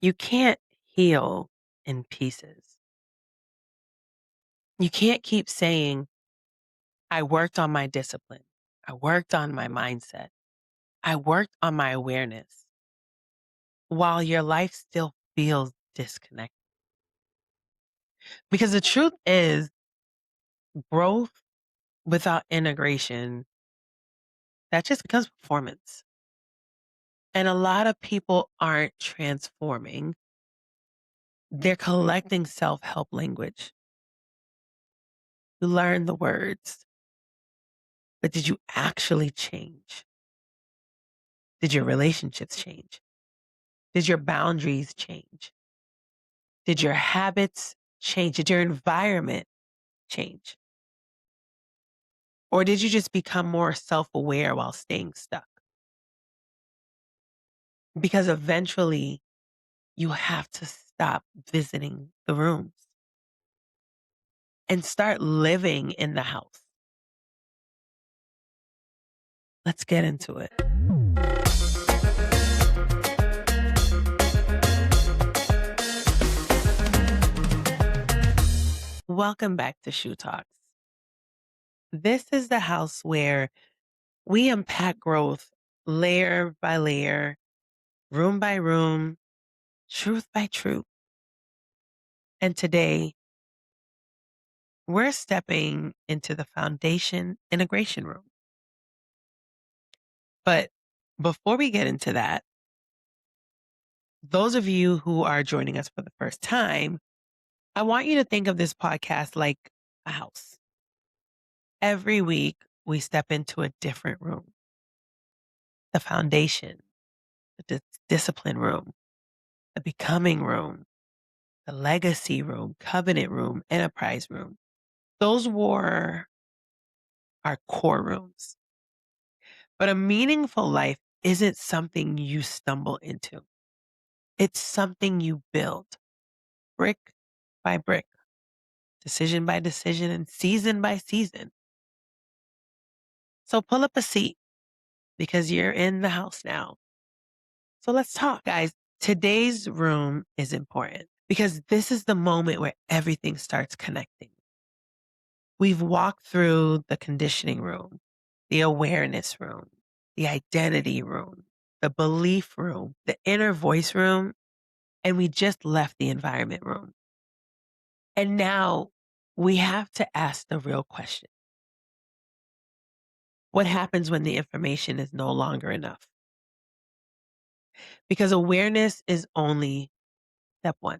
You can't heal in pieces. You can't keep saying, I worked on my discipline. I worked on my mindset. I worked on my awareness while your life still feels disconnected. Because the truth is, growth without integration, that just becomes performance. And a lot of people aren't transforming, they're collecting self help language. You learn the words, but did you actually change? Did your relationships change? Did your boundaries change? Did your habits change? Did your environment change? Or did you just become more self aware while staying stuck? Because eventually you have to stop visiting the rooms and start living in the house. Let's get into it. Welcome back to Shou Talks. This is the house where we unpack growth layer by layer, room by room, truth by truth. And today, we're stepping into the foundation integration room. But before we get into that, those of you who are joining us for the first time, I want you to think of this podcast like a house. Every week, we step into a different room: the foundation, the discipline room, the becoming room, the legacy room, covenant room, enterprise room. Those were our core rooms. But a meaningful life isn't something you stumble into. It's something you build brick by brick, decision by decision, and season by season. So pull up a seat because you're in the house now. So let's talk, guys. Today's room is important because this is the moment where everything starts connecting. We've walked through the conditioning room, the awareness room, the identity room, the belief room, the inner voice room, and we just left the environment room. And now we have to ask the real question. What happens when the information is no longer enough? Because awareness is only step one.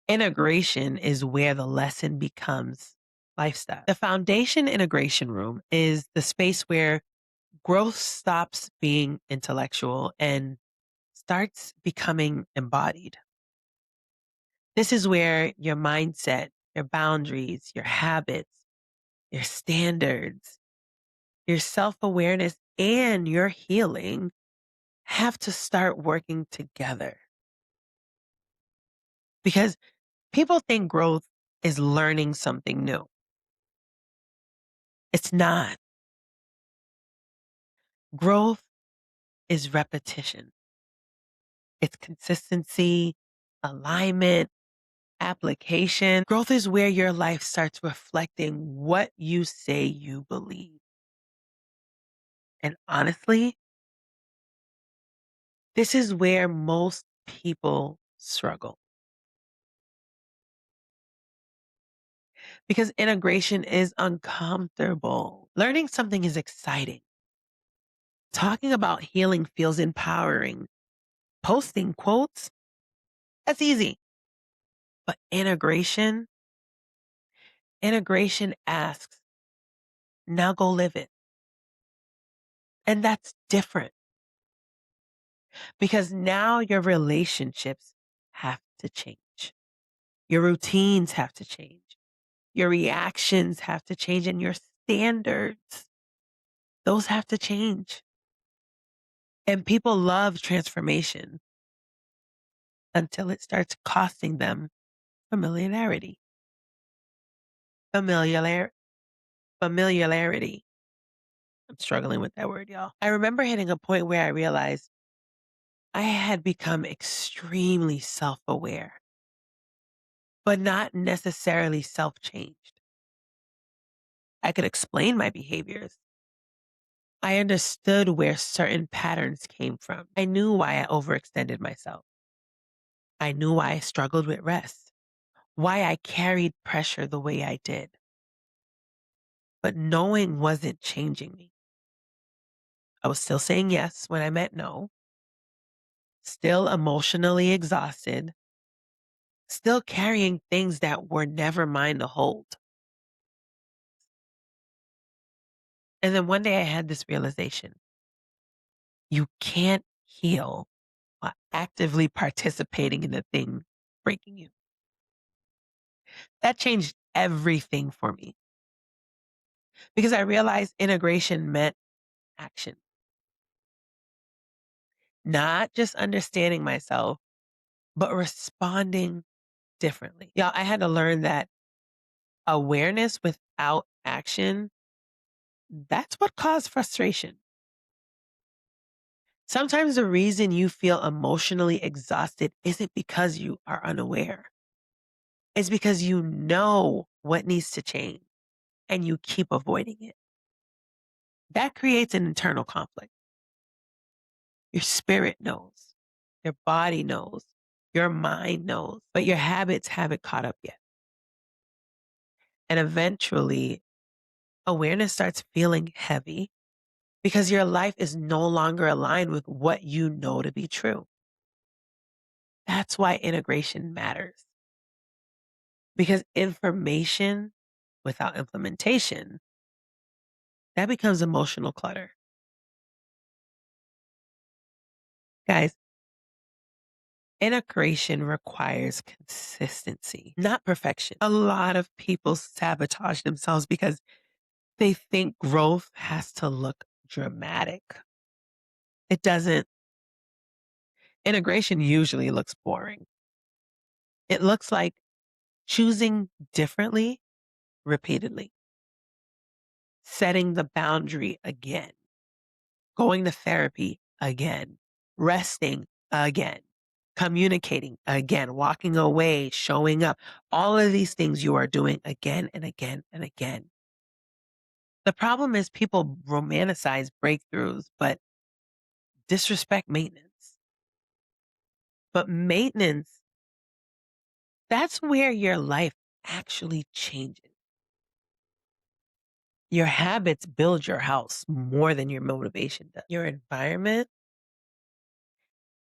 Integration is where the lesson becomes lifestyle. The foundation integration room is the space where growth stops being intellectual and starts becoming embodied. This is where your mindset, your boundaries, your habits, your standards, your self awareness, and your healing have to start working together. Because people think growth is learning something new. It's not. Growth is repetition, it's consistency, alignment, application. Growth is where your life starts reflecting what you say you believe. And honestly, this is where most people struggle because integration is uncomfortable. Learning something is exciting. Talking about healing feels empowering. Posting quotes, that's easy. But integration asks, now go live it. And that's different because now your relationships have to change. Your routines have to change. Your reactions have to change and your standards, those have to change. And people love transformation until it starts costing them familiarity. Familiar, familiarity. I'm struggling with that word, y'all. I remember hitting a point where I realized I had become extremely self aware, but not necessarily self changed. I could explain my behaviors. I understood where certain patterns came from. I knew why I overextended myself. I knew why I struggled with rest, why I carried pressure the way I did. But knowing wasn't changing me. I was still saying yes when I meant no, still emotionally exhausted, still carrying things that were never mine to hold. And then one day I had this realization: you can't heal while actively participating in the thing breaking you. That changed everything for me because I realized integration meant action, not just understanding myself, but responding differently. Yeah, I had to learn that awareness without action, that's what caused frustration. Sometimes the reason you feel emotionally exhausted isn't because you are unaware. It's because you know what needs to change and you keep avoiding it. That creates an internal conflict. Your spirit knows, your body knows, your mind knows, but your habits haven't caught up yet. And eventually, awareness starts feeling heavy because your life is no longer aligned with what you know to be true. That's why integration matters, because information without implementation, that becomes emotional clutter. Guys, integration requires consistency, not perfection. A lot of people sabotage themselves because they think growth has to look dramatic. It doesn't. Integration usually looks boring. It looks like choosing differently repeatedly, setting the boundary again, going to therapy again, resting again, communicating again, walking away, showing up. All of these things you are doing again and again and again. The problem is people romanticize breakthroughs, but disrespect maintenance. But maintenance, that's where your life actually changes. Your habits build your house more than your motivation does. Your environment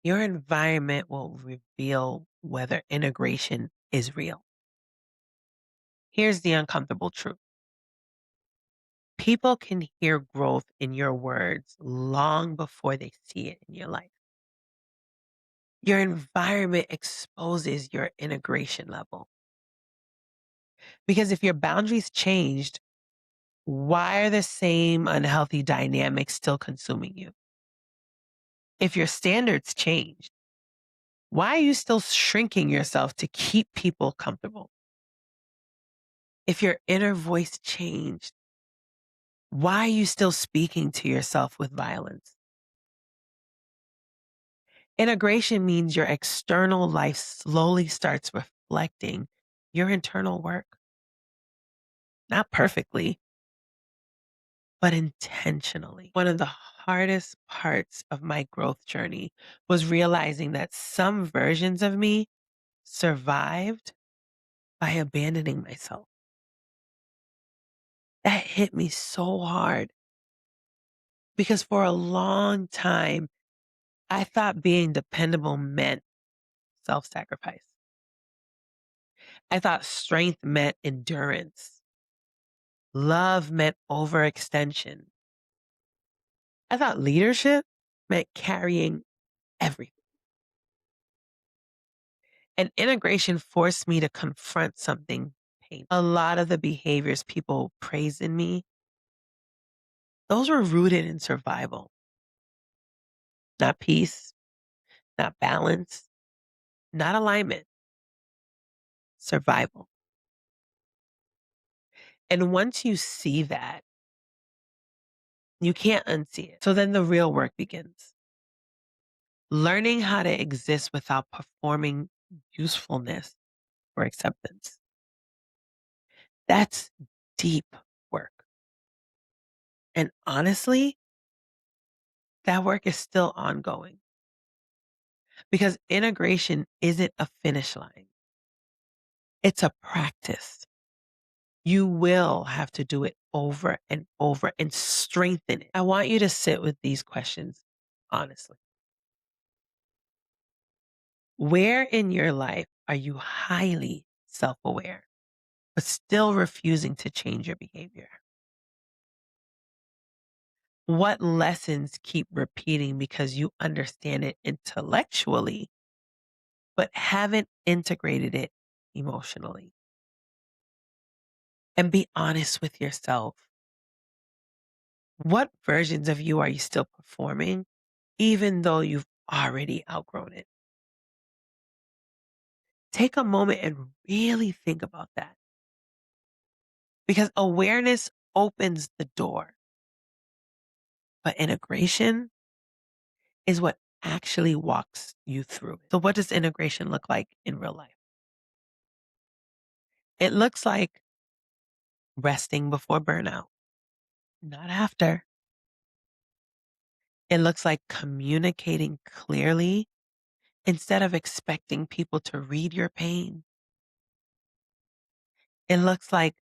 will reveal whether integration is real. Here's the uncomfortable truth: people can hear growth in your words long before they see it in your life. Your environment exposes your integration level. Because if your boundaries changed, why are the same unhealthy dynamics still consuming you? If your standards changed, why are you still shrinking yourself to keep people comfortable? If your inner voice changed, why are you still speaking to yourself with violence? Integration means your external life slowly starts reflecting your internal work, not perfectly, but intentionally. One of the hardest parts of my growth journey was realizing that some versions of me survived by abandoning myself. That hit me so hard because for a long time, I thought being dependable meant self sacrifice. I thought strength meant endurance, love meant overextension. I thought leadership meant carrying everything. And integration forced me to confront something painful. A lot of the behaviors people praise in me, those were rooted in survival, not peace, not balance, not alignment, survival. And once you see that, you can't unsee it. So then the real work begins. Learning how to exist without performing usefulness for acceptance. That's deep work. And honestly, that work is still ongoing because integration isn't a finish line, it's a practice. You will have to do it over and over and strengthen it. I want you to sit with these questions honestly. Where in your life are you highly self aware, but still refusing to change your behavior? What lessons keep repeating because you understand it intellectually, but haven't integrated it emotionally? And be honest with yourself. What versions of you are you still performing, even though you've already outgrown it? Take a moment and really think about that because awareness opens the door, but integration is what actually walks you through it. So, what does integration look like in real life? It looks like resting before burnout, not after. It looks like communicating clearly instead of expecting people to read your pain. It looks like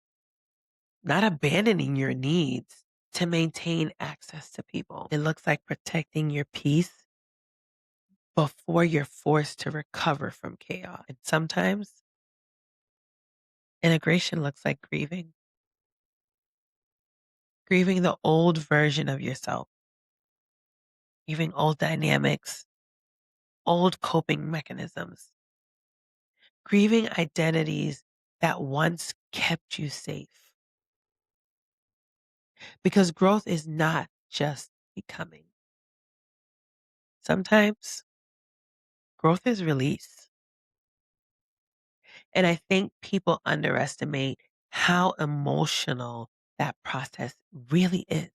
not abandoning your needs to maintain access to people. It looks like protecting your peace before you're forced to recover from chaos. And sometimes integration looks like grieving the old version of yourself, grieving old dynamics, old coping mechanisms, grieving identities that once kept you safe. Because growth is not just becoming. Sometimes growth is release. And I think people underestimate how emotional that process really is.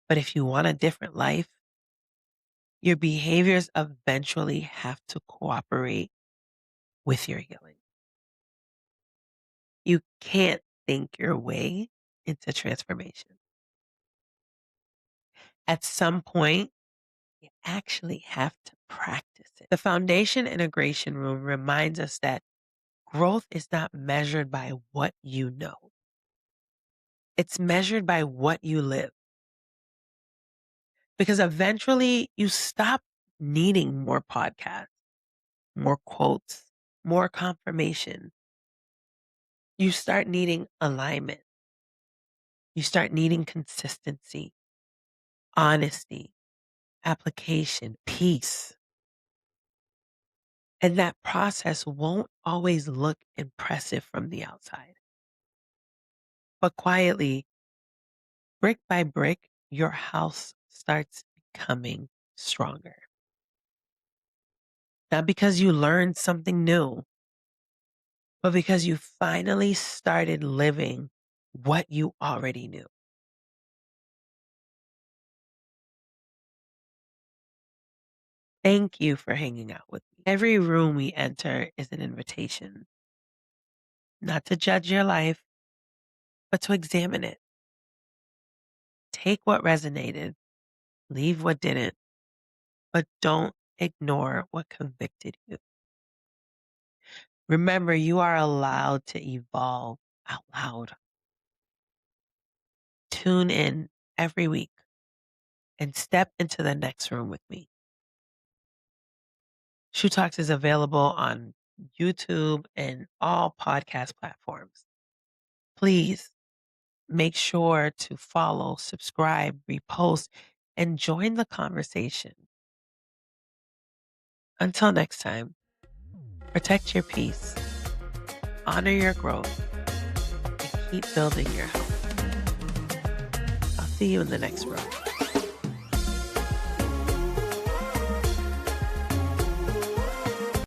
But if you want a different life, your behaviors eventually have to cooperate with your healing. You can't think your way into transformation. At some point, you actually have to practice it. The foundation integration room reminds us that growth is not measured by what you know. It's measured by what you live. Because eventually you stop needing more podcasts, more quotes, more confirmation. You start needing alignment. You start needing consistency, honesty, application, peace. And that process won't always look impressive from the outside. But quietly, brick by brick, your house starts becoming stronger. Not because you learned something new, but because you finally started living what you already knew. Thank you for hanging out with me. Every room we enter is an invitation, not to judge your life, but to examine it. Take what resonated, leave what didn't, but don't ignore what convicted you. Remember, you are allowed to evolve out loud. Tune in every week and step into the next room with me. Shou Talks is available on YouTube and all podcast platforms. Please make sure to follow, subscribe, repost, and join the conversation. Until next time, protect your peace, honor your growth, and keep building your health. I'll see you in the next room.